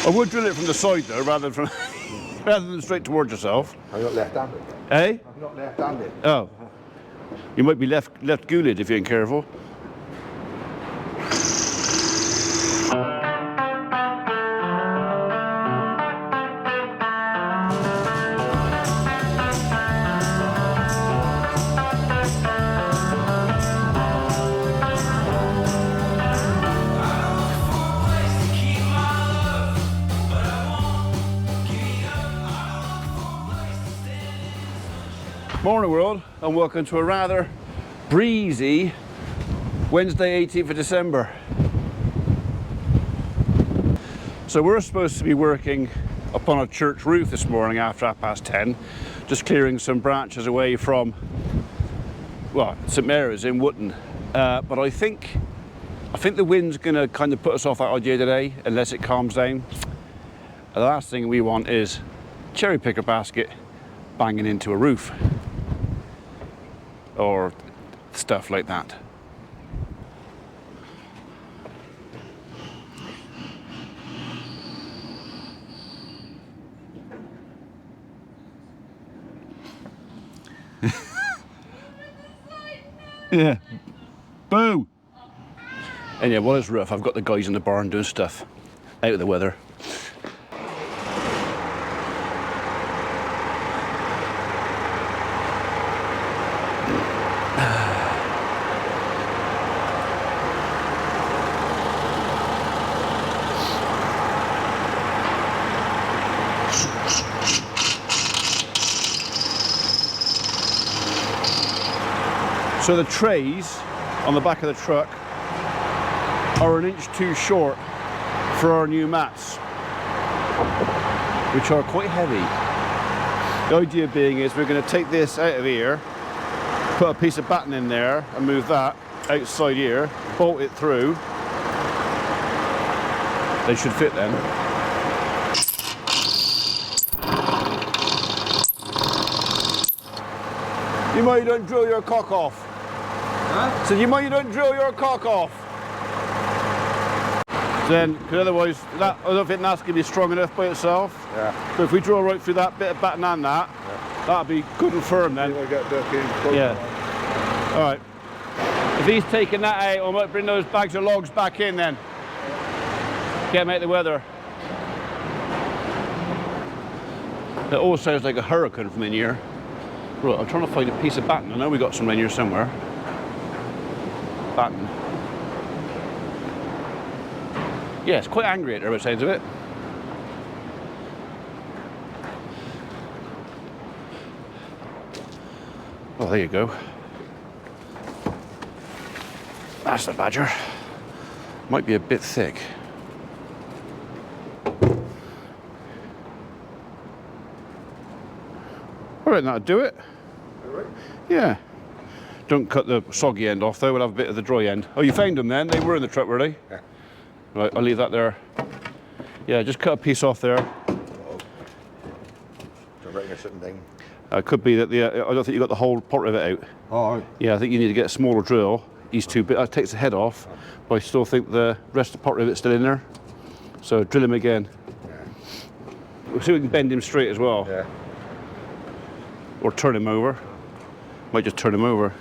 I would drill it from the side though, rather than straight towards yourself. I'm not left-handed. Eh? I'm not left-handed. Oh. You might be left ghouled if you ain't careful. Morning world, and welcome to a rather breezy Wednesday 18th of December. So we're supposed to be working upon a church roof this morning after 10:30, just clearing some branches away from, well, St Mary's in Wotton. But I think the wind's gonna kind of put us off that idea today, unless it calms down. The last thing we want is cherry picker basket banging into a roof or stuff like that. Yeah. Boo! And yeah, while it's rough, I've got the guys in the barn doing stuff out of the weather. So the trays on the back of the truck are an inch too short for our new mats, which are quite heavy. The idea being is we're going to take this out of here, put a piece of batten in there and move that outside here, bolt it through. They should fit then. You might you don't drill your cock off. Huh? So you might you don't drill your cock off. Then, because otherwise, I don't think that's going to be strong enough by itself. Yeah. So if we drill right through that bit of batten and that, yeah, that'll be good and firm then. Yeah. All right. If he's taking that out, I might bring those bags of logs back in then. Get them out of the weather. It all sounds like a hurricane from in here. Right, I'm trying to find a piece of batten. I know we got some in here somewhere. Batten. Yeah, it's quite angry at her by the sounds of it. Oh, there you go. That's the badger. Might be a bit thick. All right, that'll do it. All right. Yeah. Don't cut the soggy end off though, we'll have a bit of the dry end. Oh, you found them then? They were in the truck, were they? Yeah. Right, I'll leave that there. Yeah, just cut a piece off there. Uh-oh. So I reckon you're sitting down. Could be that I don't think you got the whole pot rivet out. Oh, right. Yeah, I think you need to get a smaller drill. These two bits, that takes the head off, but I still think the rest of the pot rivet's still in there. So drill him again. Yeah. We'll see if we can bend him straight as well. Yeah. Or turn him over. Might just turn him over.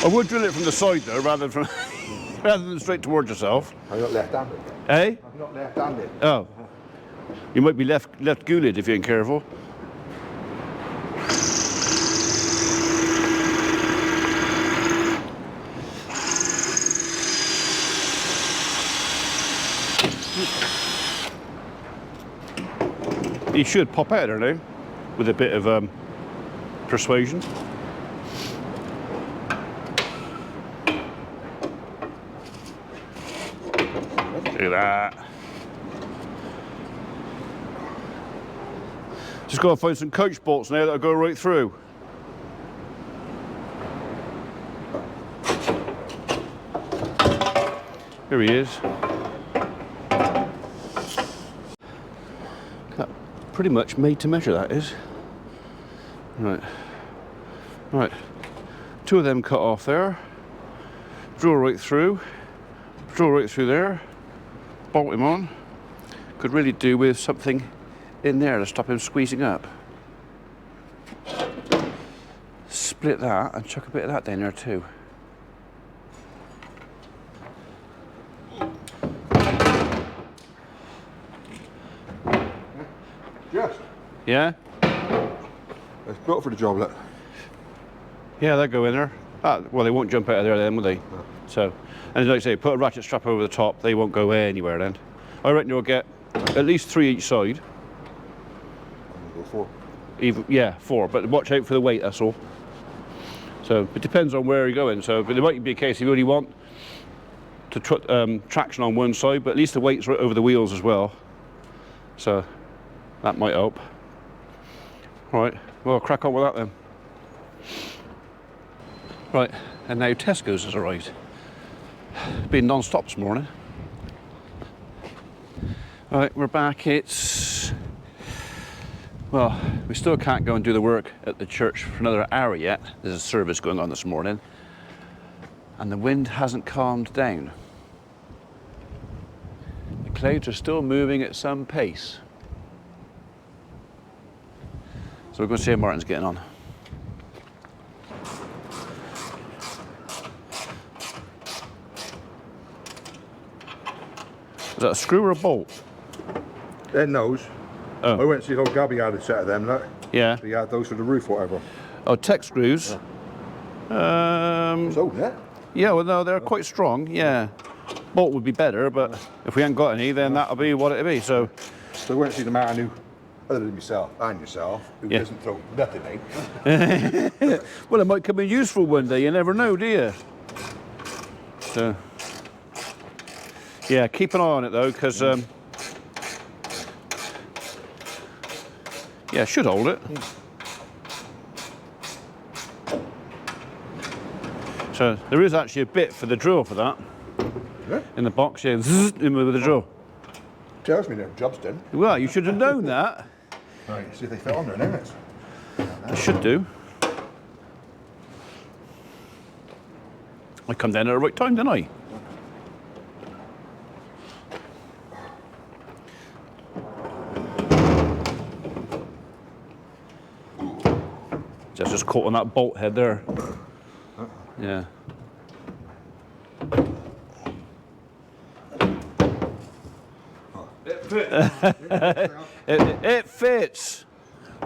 I would drill it from the side though, rather than straight towards yourself. I'm not left-handed. Eh? I'm not left-handed. Oh. You might be left ghouled if you ain't careful. He should pop out there now, with a bit of persuasion. Look at that. Just got to find some coach bolts now that'll go right through. Here he is. That pretty much made to measure, that is. Right. Right. Two of them cut off there. Drill right through. Drill right through there, bolt him on. Could really do with something in there to stop him squeezing up. Split that and chuck a bit of that down there too. Yes. Yeah? It's built for the job, look. Yeah, they'll go in there. Well, they won't jump out of there then, will they? No. So, and like I say, put a ratchet strap over the top, they won't go anywhere then. I reckon you'll get at least 3 each side. I'm gonna go 4. Yeah, 4, but watch out for the weight, that's all. So it depends on where you're going. So, but it might be a case if you only want to traction on one side, but at least the weight's right over the wheels as well. So that might help. Right, well, crack on with that then. Right, and now Tesco's has arrived. Been non-stop this morning. Right, we're back. Well, we still can't go and do the work at the church for another hour yet. There's a service going on this morning. And the wind hasn't calmed down. The clouds are still moving at some pace. So we're going to see how Martin's getting on. Is that a screw or a bolt? Their nose. Oh. I went to see old Gabby had a set of them, look. Yeah. He had those for the roof, whatever. Oh, tech screws. So, yeah. Yeah, well, no, they're quite strong, yeah. Bolt would be better, but if we ain't got any, then that'll be what it'll be, so. So I went to see the man who, other than myself and yourself, who Yeah. doesn't throw nothing in. Well, it might come in useful one day, you never know, do you? So. Yeah, keep an eye on it though, because, yeah, it should hold it. So there is actually a bit for the drill for that. Yeah. In the box, yeah, zzz, in with the drill. Tells me their job's done. Well, you should have known that. Right, see if they fit on there now. Next. It should do. I come down at the right time, didn't I? Just caught on that bolt head there. Yeah. It fits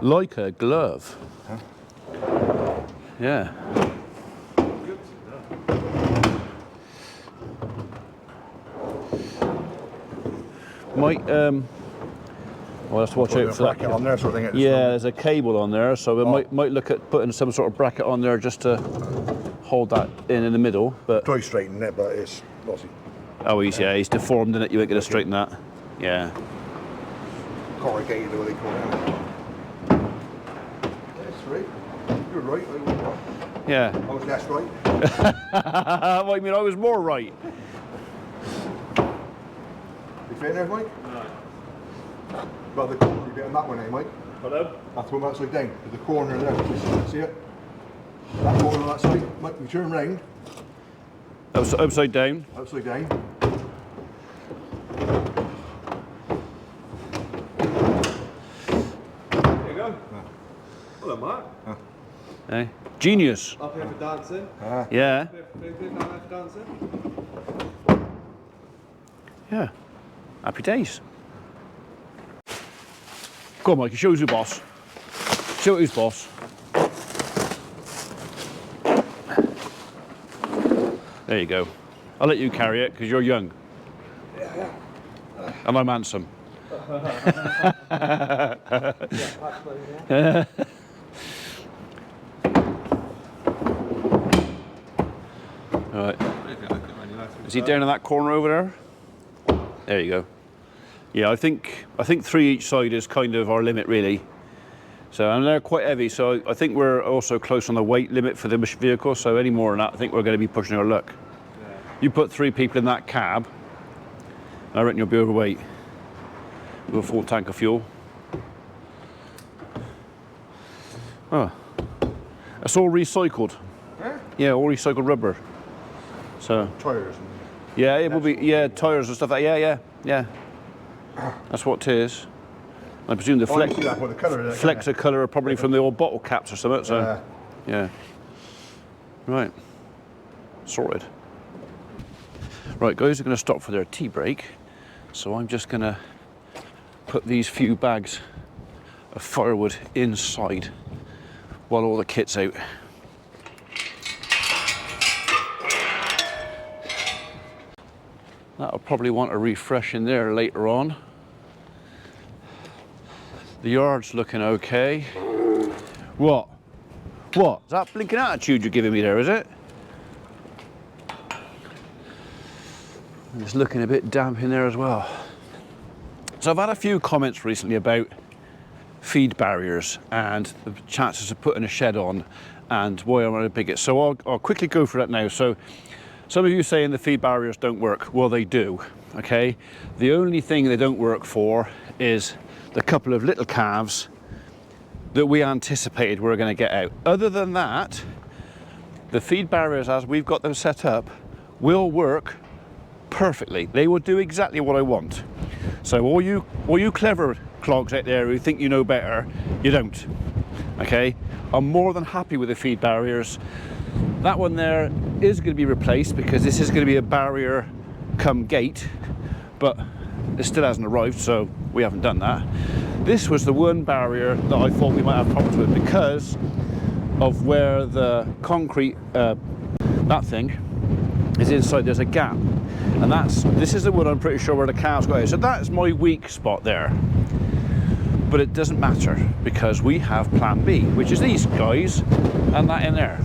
like a glove. Yeah. Might we'll have to watch out for that. On there, sort of thing. Yeah, there's a cable on there, so we might look at putting some sort of bracket on there just to hold that in the middle. But try straightening it, but it's lossy. Oh, he's deformed in it. You ain't gonna straighten that. Yeah. Corrugated, or what they call it. That's right. You're right. I was right. Yeah. I was less right. Well, I mean, I was more right. You fit in there, Mike? No. Well, the corner bit on that one, eh, Mike? Hello? That's one upside down. There's the corner there. See it? That corner on that side. Mike, you turn round. Upside down. Upside down. There you go. Hello, Mark. Hey. Genius. Up here for dancing. Yeah. Up here for dancing. Yeah. Happy days. Go on, Mike, show us who's boss. Show who's boss. There you go. I'll let you carry it because you're young. Yeah. And I'm handsome. Right. Is he down in that corner over there? There you go. Yeah, I think 3 each side is kind of our limit really. So, and they're quite heavy, so I think we're also close on the weight limit for the vehicle, so any more than that, I think we're going to be pushing our luck. Yeah. You put 3 people in that cab, I reckon you'll be overweight with a full tank of fuel. Oh, that's all recycled. Huh? Yeah, all recycled rubber. So Tires. Yeah, it will be, yeah, tyres and stuff like that. Yeah. That's what it is. I presume the Oh, you see that with the colour in it, flecks of colour are probably from the old bottle caps or something, so, yeah. Right, sorted. Right, guys are going to stop for their tea break, so I'm just going to put these few bags of firewood inside while all the kit's out. That'll probably want a refresh in there later on. The yard's looking okay. What? What? Is that blinking attitude you're giving me there, is it? And it's looking a bit damp in there as well. So I've had a few comments recently about feed barriers and the chances of putting a shed on and why I'm a bigot. So I'll quickly go through that now. So some of you saying the feed barriers don't work. Well, they do, okay? The only thing they don't work for is the couple of little calves that we anticipated we were going to get out. Other than that, the feed barriers as we've got them set up will work perfectly. They will do exactly what I want. So all you clever clogs out there who think you know better, you don't, okay? I'm more than happy with the feed barriers. That one there is going to be replaced because this is going to be a barrier come gate, but it still hasn't arrived, so we haven't done that. This was the one barrier that I thought we might have problems with because of where the concrete, that thing, is inside. There's a gap, and this is the one I'm pretty sure where the calves go out. So that's my weak spot there. But it doesn't matter because we have plan B, which is these guys and that in there.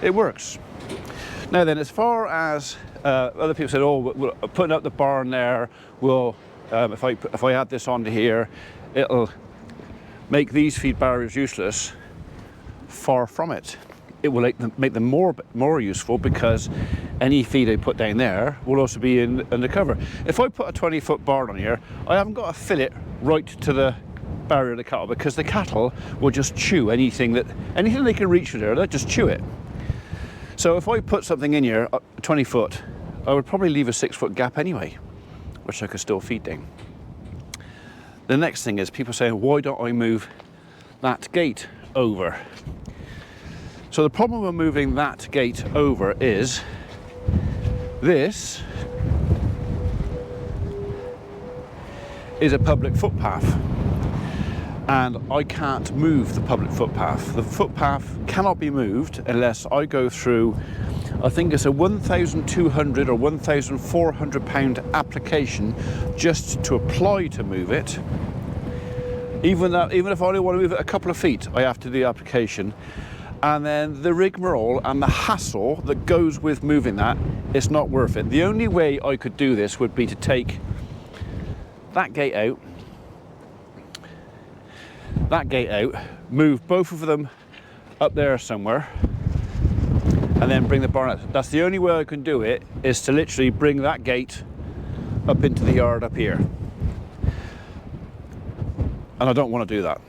It works. Now then, as far as other people said, oh, we're putting up the barn there, will if I add this onto here, it'll make these feed barriers useless. Far from it. It will make them more useful because any feed I put down there will also be undercover. If I put a 20-foot barn on here, I haven't got to fill it right to the barrier of the cattle because the cattle will just chew anything they can reach through there. They'll just chew it. So if I put something in here, 20 foot, I would probably leave a 6-foot gap anyway, which I could still feed down. The next thing is people saying, why don't I move that gate over? So the problem with moving that gate over is this is a public footpath and I can't move the public footpath. The footpath cannot be moved unless I go through, I think it's a 1,200 or 1,400 pound application just to apply to move it. Even if I only want to move it a couple of feet, I have to do the application. And then the rigmarole and the hassle that goes with moving that, it's not worth it. The only way I could do this would be to take that gate out, move both of them up there somewhere, and then bring the barn out. That's the only way I can do it, is to literally bring that gate up into the yard up here. And I don't want to do that.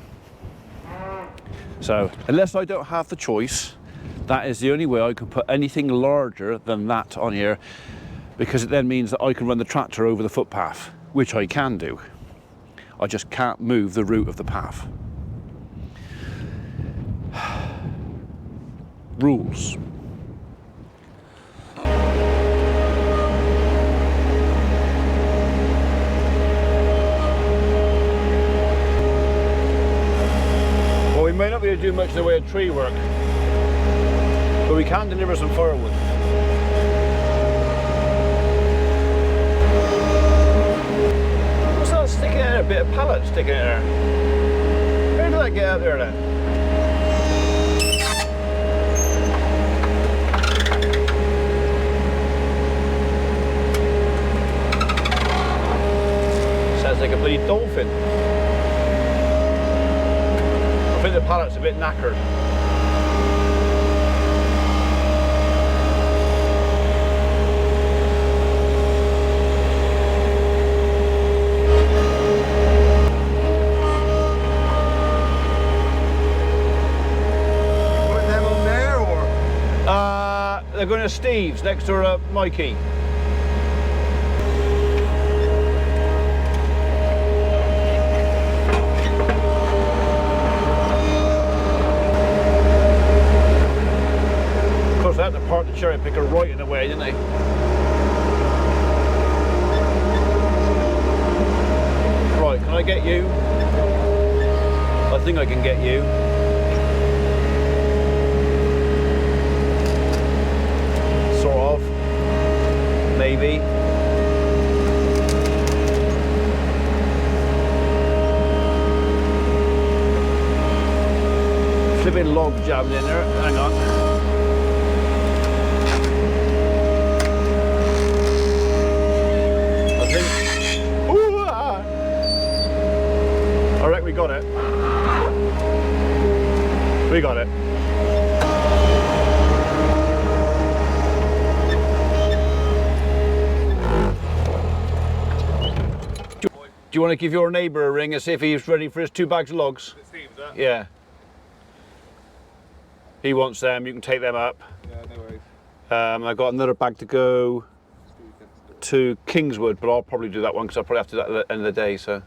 So, unless I don't have the choice, that is the only way I can put anything larger than that on here, because it then means that I can run the tractor over the footpath, which I can do. I just can't move the route of the path. Rules. We may not be able to do much in the way of tree work, but we can deliver some firewood. What's that sticking in there? A bit of pallet sticking in there. Where did that get out there then? Sounds like a bloody dolphin. I think the pallet's a bit knackered. Putting them on there, or? They're going to to Steve's next to Mikey. Of course, they had to park the cherry picker right in the way, didn't they? Right, can I get you? I think I can get you. Sort of. Maybe. Flipping log jamming in there. Hang on. I think. Ooh, ah. I reckon we got it. We got it. Do you want to give your neighbour a ring and see if he's ready for his 2 bags of logs? Steve, that? Yeah. He wants them, you can take them up. Yeah, no worries. I've got another bag to go to Kingswood, but I'll probably do that one because I'll probably have to do that at the end of the day, so.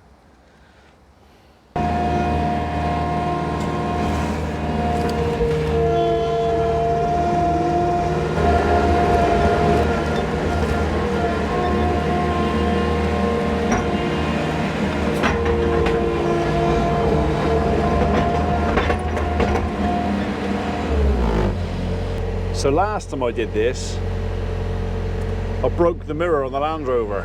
So last time I did this, I broke the mirror on the Land Rover,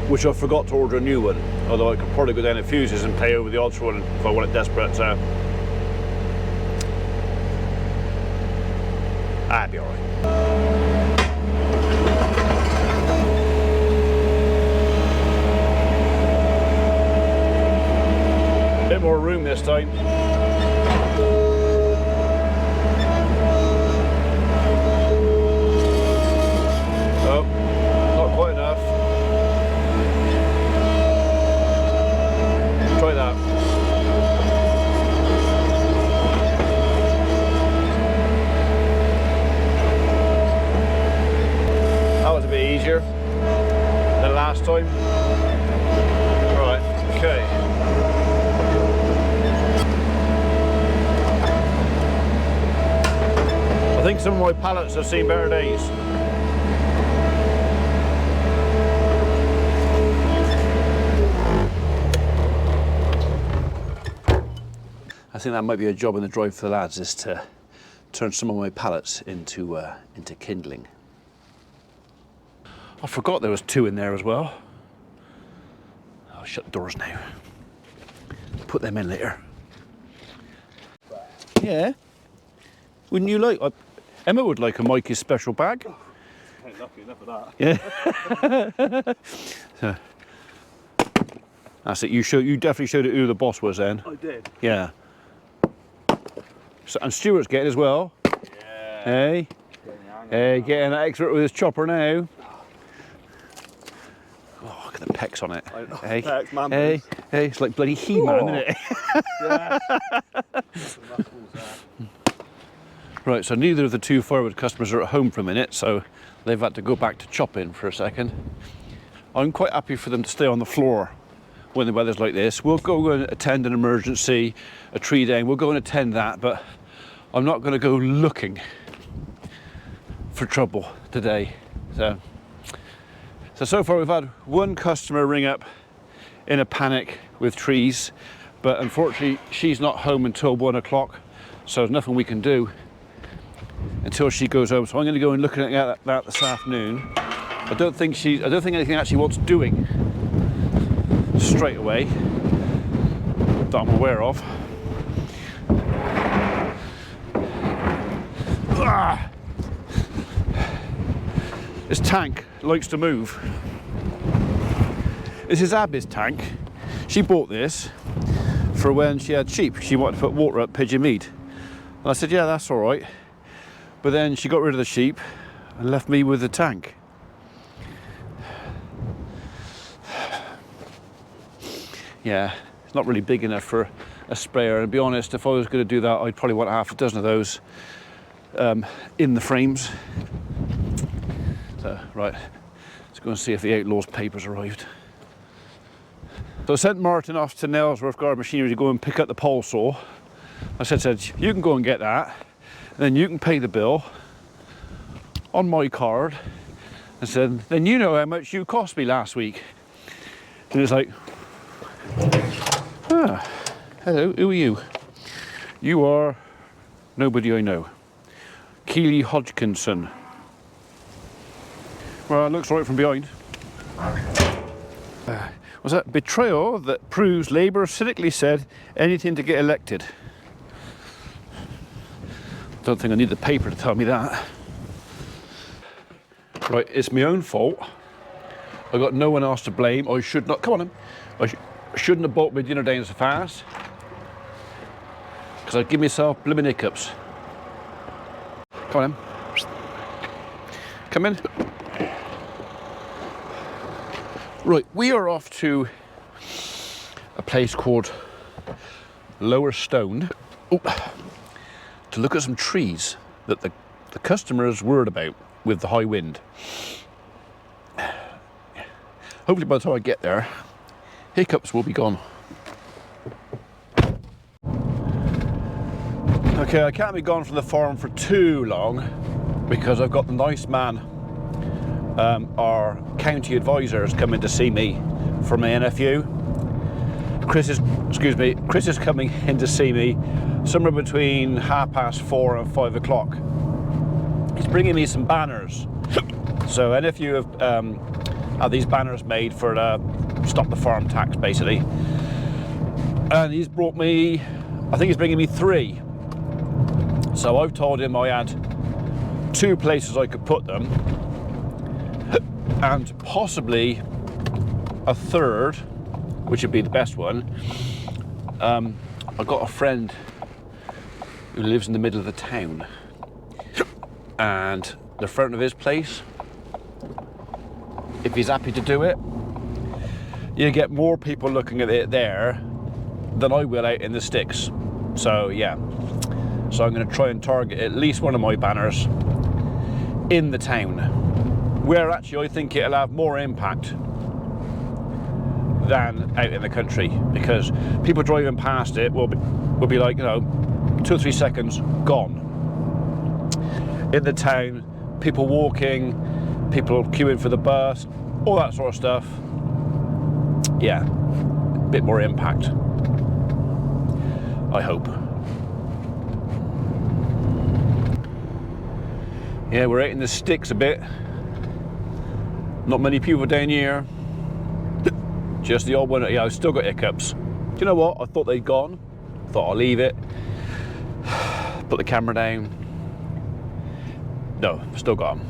which I forgot to order a new one, although I could probably go down to Fuses and pay over the odds for one if I want it desperate, so. That'd be alright. Bit more room this time. Oh, not quite enough. Try that. That was a bit easier than last time. Right, okay. I think some of my pallets have seen better days. I think that might be a job in the drive for the lads, is to turn some of my pallets into kindling. I forgot there was 2 in there as well. I'll shut the doors now. Put them in later. Yeah. Wouldn't you like? Emma would like a Mikey's special bag. I ain't lucky enough of that. Yeah. So, that's it. You definitely showed it who the boss was then. I did. Yeah. So, and Stuart's getting as well. Yeah. Hey. Hey, getting that expert with his chopper now. Oh, look at the pecs on it. Hey, Pecs, man, hey, hey, it's like bloody He-Man, isn't it? Yeah. Right, so neither of the 2 forward customers are at home for a minute, so they've had to go back to chopping for a second. I'm quite happy for them to stay on the floor when the weather's like this. We'll go and attend an emergency, a tree down, we'll go and attend that, but I'm not going to go looking for trouble today. So far we've had 1 customer ring up in a panic with trees, but unfortunately she's not home until 1 o'clock, so there's nothing we can do until she goes home. So I'm going to go and look at that this afternoon. I don't think anything actually wants doing straight away that I'm aware of. Ah! This tank likes to move. This is Abby's tank. She bought this for when she had sheep. She wanted to put water up Pigeon Mead. And I said, yeah, that's all right. But then she got rid of the sheep and left me with the tank. Yeah, it's not really big enough for a sprayer. And to be honest, if I was going to do that, I'd probably want half a dozen of those in the frames. So, right, let's go and see if the Outlaw's papers arrived. So I sent Martin off to Nailsworth Garden Machinery to go and pick up the pole saw. I said, you can go and get that, and then you can pay the bill on my card. I said, then you know how much you cost me last week. And it's like, ah, hello, who are you? You are nobody I know. Keely Hodgkinson. Well, it looks right from behind. Was that betrayal that proves Labour cynically said anything to get elected? Don't think I need the paper to tell me that. Right, it's my own fault. I got no one else to blame. I should not. Come on, then. I shouldn't have bought my dinner down so fast. Because I give myself blimmin' hiccups. Come on, then. Come in. Right, we are off to a place called Lower Stone to look at some trees that the customers worried about with the high wind. Hopefully by the time I get there, hiccups will be gone. Okay, I can't be gone from the farm for too long because I've got the nice man, our county advisors, coming to see me from my NFU. Chris is coming in to see me somewhere between 4:30 and 5 o'clock. He's bringing me some banners. So NFU have had these banners made for stop the farm tax, basically. And he's brought me, I think he's bringing me 3. So I've told him I had 2 places I could put them, and possibly a 3rd, which would be the best one. I've got a friend who lives in the middle of the town, and the front of his place, if he's happy to do it, you get more people looking at it there than I will out in the sticks. So yeah, so I'm going to try and target at least one of my banners in the town, where actually I think it'll have more impact than out in the country, because people driving past it will be like, you know, 2 or 3 seconds gone. In the town, people walking, people queuing for the bus, all that sort of stuff. Yeah, a bit more impact, I hope. Yeah, we're out in the sticks a bit. Not many people down here. Just the odd one. Yeah, I've still got hiccups. Do you know what? I thought they'd gone. Thought I'll leave it. Put the camera down. No, still got them.